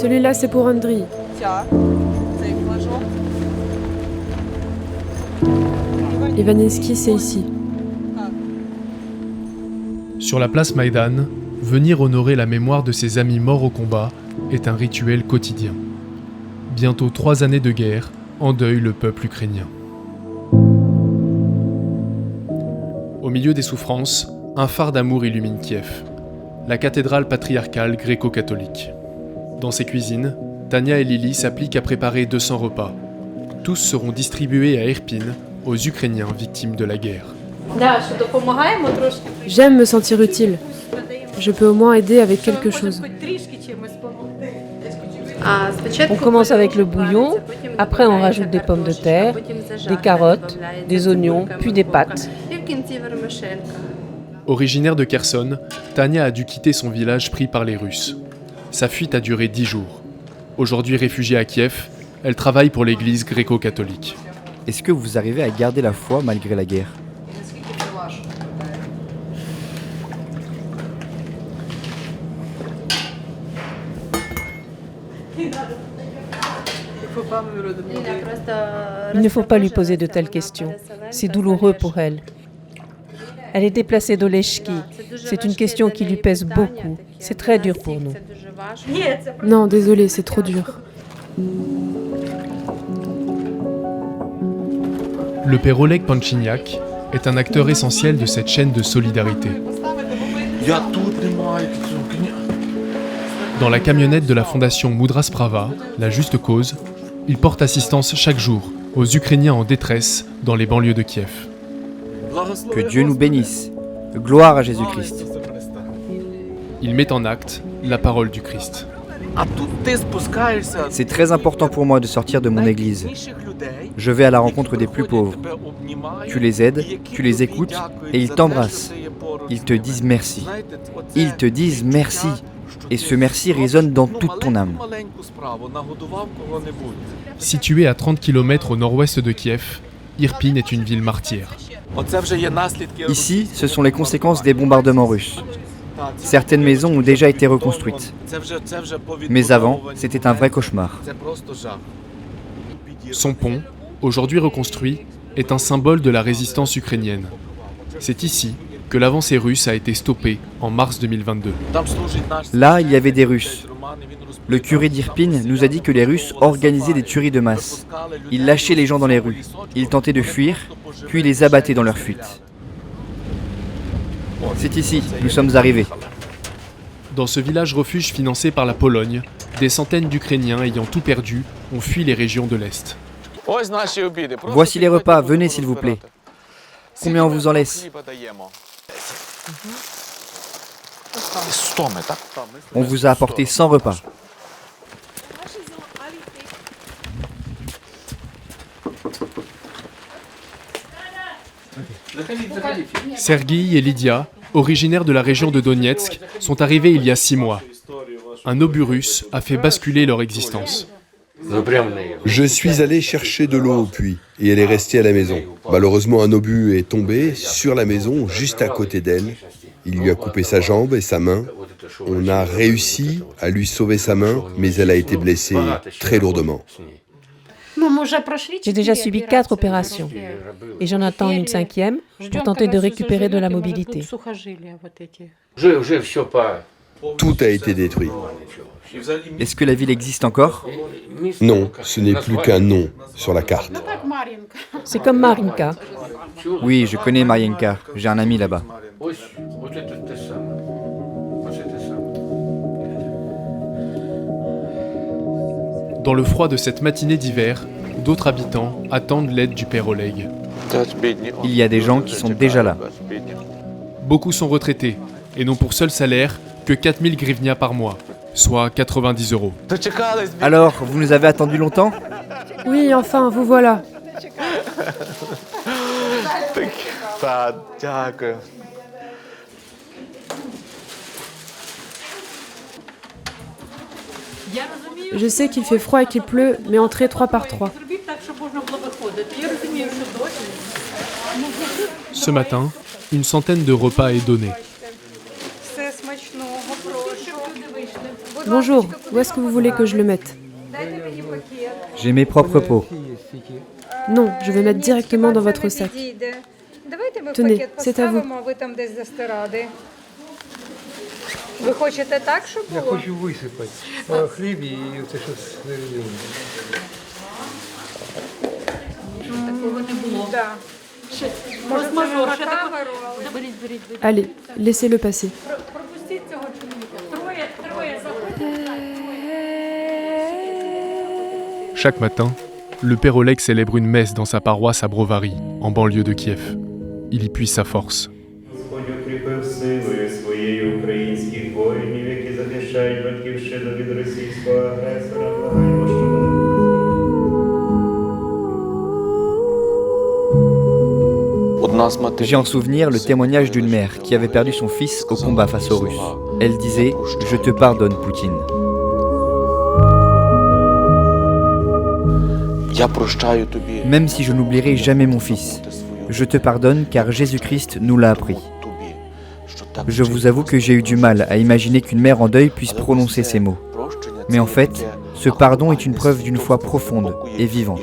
Celui-là, c'est pour Andriy. Ivanevski, c'est ici. Sur la place Maïdan, venir honorer la mémoire de ses amis morts au combat est un rituel quotidien. Bientôt 3 années de guerre endeuillent le peuple ukrainien. Au milieu des souffrances, un phare d'amour illumine Kiev, la cathédrale patriarcale gréco-catholique. Dans ses cuisines, Tania et Lily s'appliquent à préparer 200 repas. Tous seront distribués à Irpin aux Ukrainiens victimes de la guerre. J'aime me sentir utile. Je peux au moins aider avec quelque chose. On commence avec le bouillon, après on rajoute des pommes de terre, des carottes, des oignons, puis des pâtes. Originaire de Kherson, Tania a dû quitter son village pris par les Russes. Sa fuite a duré 10 jours. Aujourd'hui réfugiée à Kiev, elle travaille pour l'église gréco-catholique. Est-ce que vous arrivez à garder la foi malgré la guerre ? Il ne faut pas lui poser de telles questions. C'est douloureux pour elle. Elle est déplacée d'Oleshki. C'est une question qui lui pèse beaucoup. C'est très dur pour nous. Non, désolé, c'est trop dur. Le père Oleg Panchiniak est un acteur essentiel de cette chaîne de solidarité. Dans la camionnette de la fondation Mudra Sprava, la Juste Cause, il porte assistance chaque jour aux Ukrainiens en détresse dans les banlieues de Kiev. Que Dieu nous bénisse. Gloire à Jésus-Christ. Il met en acte la parole du Christ. C'est très important pour moi de sortir de mon église. Je vais à la rencontre des plus pauvres. Tu les aides, tu les écoutes et ils t'embrassent. Ils te disent merci. Ils te disent merci. Et ce merci résonne dans toute ton âme. Située à 30 km au nord-ouest de Kiev, Irpin est une ville martyre. Ici, ce sont les conséquences des bombardements russes. Certaines maisons ont déjà été reconstruites. Mais avant, c'était un vrai cauchemar. Son pont, aujourd'hui reconstruit, est un symbole de la résistance ukrainienne. C'est ici que l'avancée russe a été stoppée en mars 2022. Là, il y avait des Russes. Le curé d'Irpin nous a dit que les Russes organisaient des tueries de masse. Ils lâchaient les gens dans les rues. Ils tentaient de fuir, puis les abattaient dans leur fuite. C'est ici, nous sommes arrivés. Dans ce village refuge financé par la Pologne, des centaines d'Ukrainiens ayant tout perdu ont fui les régions de l'Est. Voici les repas, venez s'il vous plaît. Combien on vous en laisse ? On vous a apporté 100 repas. Sergueï et Lydia, originaires de la région de Donetsk, sont arrivés il y a 6 mois. Un obus russe a fait basculer leur existence. Je suis allé chercher de l'eau au puits et elle est restée à la maison. Malheureusement, un obus est tombé sur la maison, juste à côté d'elle. Il lui a coupé sa jambe et sa main. On a réussi à lui sauver sa main, mais elle a été blessée très lourdement. J'ai déjà subi 4 opérations et j'en attends une 5e pour tenter de récupérer de la mobilité. Tout a été détruit. Est-ce que la ville existe encore ? Non, ce n'est plus qu'un nom sur la carte. C'est comme Marinka. Oui, je connais Marienka. J'ai un ami là-bas. Dans le froid de cette matinée d'hiver, d'autres habitants attendent l'aide du père Oleg. Il y a des gens qui sont déjà là. Beaucoup sont retraités et n'ont pour seul salaire que 4000 grivnia par mois, soit 90 €. Alors, vous nous avez attendu longtemps ? Oui, enfin, vous voilà. Je sais qu'il fait froid et qu'il pleut, mais entrez 3 par 3. Ce matin, une centaine de repas est donnée. Bonjour, où est-ce que vous voulez que je le mette? J'ai mes propres pots. Non, je vais mettre directement dans votre sac. Tenez, c'est à vous. Ви хочете так, щоб Я було? хочу висипати хліб і це щось середину. Такого не було. Да. Може, це не на камеру, але... Allez, laissez-le passer. Пропустіть цього чоловіка. Троє заходять. Chaque matin, le père Oleg célèbre une messe dans sa paroisse à Brovary, en banlieue de Kiev. Il y puise sa force. Господь укріпив силою своєю українських воїнів, які захищають батьківщину від російського агресора. Благаємо, щоб J'ai en souvenir le témoignage d'une mère qui avait perdu son fils au combat face aux Russes. Elle disait « Je te pardonne, Poutine ». Même si je n'oublierai jamais mon fils, je te pardonne car Jésus-Christ nous l'a appris. Je vous avoue que j'ai eu du mal à imaginer qu'une mère en deuil puisse prononcer ces mots. Mais en fait, ce pardon est une preuve d'une foi profonde et vivante.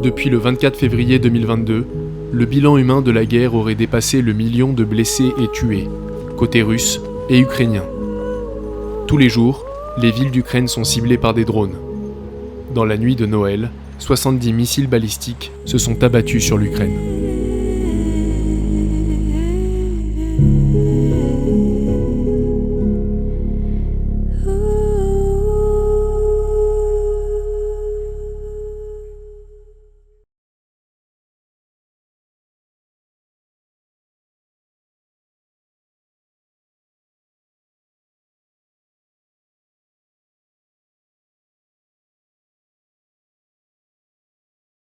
Depuis le 24 février 2022, le bilan humain de la guerre aurait dépassé le million de blessés et tués, côté russe et ukrainien. Tous les jours, les villes d'Ukraine sont ciblées par des drones. Dans la nuit de Noël, 70 missiles balistiques se sont abattus sur l'Ukraine.